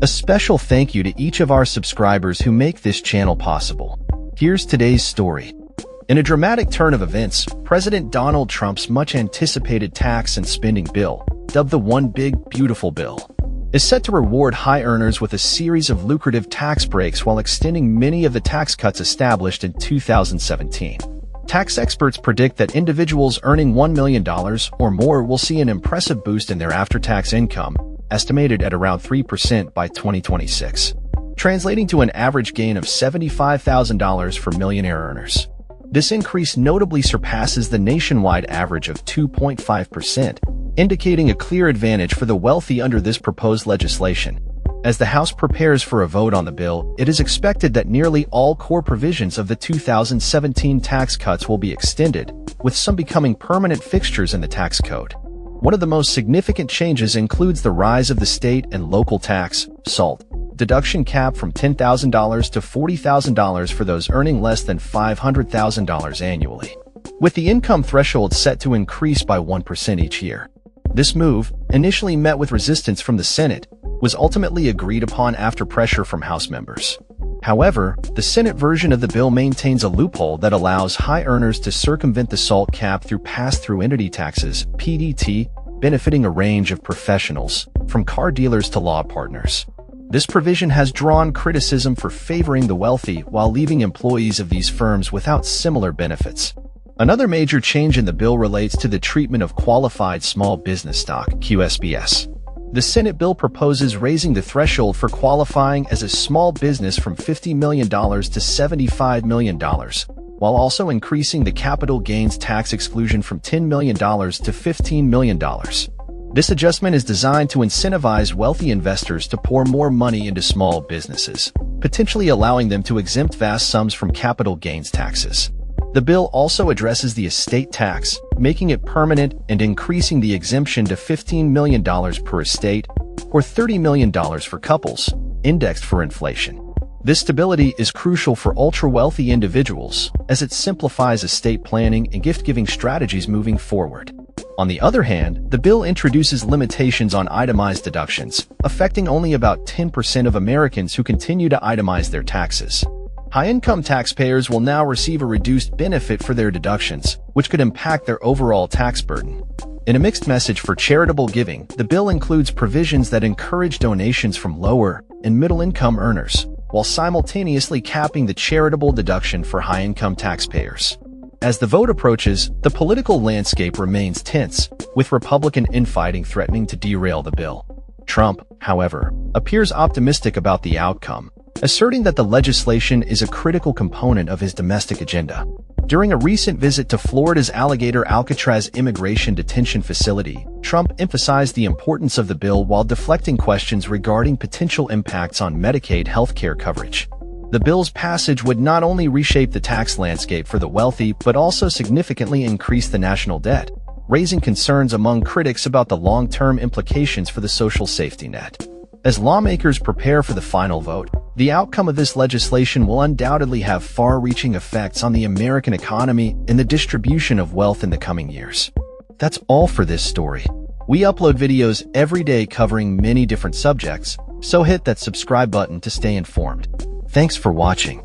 A special thank you to each of our subscribers who make this channel possible. Here's today's story. In a dramatic turn of events, President Donald Trump's much-anticipated tax and spending bill, dubbed the One Big Beautiful Bill, is set to reward high earners with a series of lucrative tax breaks while extending many of the tax cuts established in 2017. Tax experts predict that individuals earning $1 million or more will see an impressive boost in their after-tax income, estimated at around 3% by 2026, translating to an average gain of $75,000 for millionaire earners. This increase notably surpasses the nationwide average of 2.5%, indicating a clear advantage for the wealthy under this proposed legislation. As the House prepares for a vote on the bill, it is expected that nearly all core provisions of the 2017 tax cuts will be extended, with some becoming permanent fixtures in the tax code. One of the most significant changes includes the rise of the state and local tax, SALT, deduction cap from $10,000 to $40,000 for those earning less than $500,000 annually, with the income threshold set to increase by 1% each year. This move, initially met with resistance from the Senate, was ultimately agreed upon after pressure from House members. However, the Senate version of the bill maintains a loophole that allows high earners to circumvent the SALT cap through pass-through entity taxes, PDT, benefiting a range of professionals, from car dealers to law partners. This provision has drawn criticism for favoring the wealthy while leaving employees of these firms without similar benefits. Another major change in the bill relates to the treatment of qualified small business stock, QSBS. The Senate bill proposes raising the threshold for qualifying as a small business from $50 million to $75 million, while also increasing the capital gains tax exclusion from $10 million to $15 million. This adjustment is designed to incentivize wealthy investors to pour more money into small businesses, potentially allowing them to exempt vast sums from capital gains taxes. The bill also addresses the estate tax, making it permanent and increasing the exemption to $15 million per estate, or $30 million for couples, indexed for inflation. This stability is crucial for ultra-wealthy individuals, as it simplifies estate planning and gift-giving strategies moving forward. On the other hand, the bill introduces limitations on itemized deductions, affecting only about 10% of Americans who continue to itemize their taxes. High-income taxpayers will now receive a reduced benefit for their deductions, which could impact their overall tax burden. In a mixed message for charitable giving, the bill includes provisions that encourage donations from lower and middle-income earners, while simultaneously capping the charitable deduction for high-income taxpayers. As the vote approaches, the political landscape remains tense, with Republican infighting threatening to derail the bill. Trump, however, appears optimistic about the outcome, asserting that the legislation is a critical component of his domestic agenda. During a recent visit to Florida's Alligator Alcatraz Immigration Detention Facility, Trump emphasized the importance of the bill while deflecting questions regarding potential impacts on Medicaid healthcare coverage. The bill's passage would not only reshape the tax landscape for the wealthy but also significantly increase the national debt, raising concerns among critics about the long-term implications for the social safety net. As lawmakers prepare for the final vote, the outcome of this legislation will undoubtedly have far-reaching effects on the American economy and the distribution of wealth in the coming years. That's all for this story. We upload videos every day covering many different subjects, so hit that subscribe button to stay informed. Thanks for watching.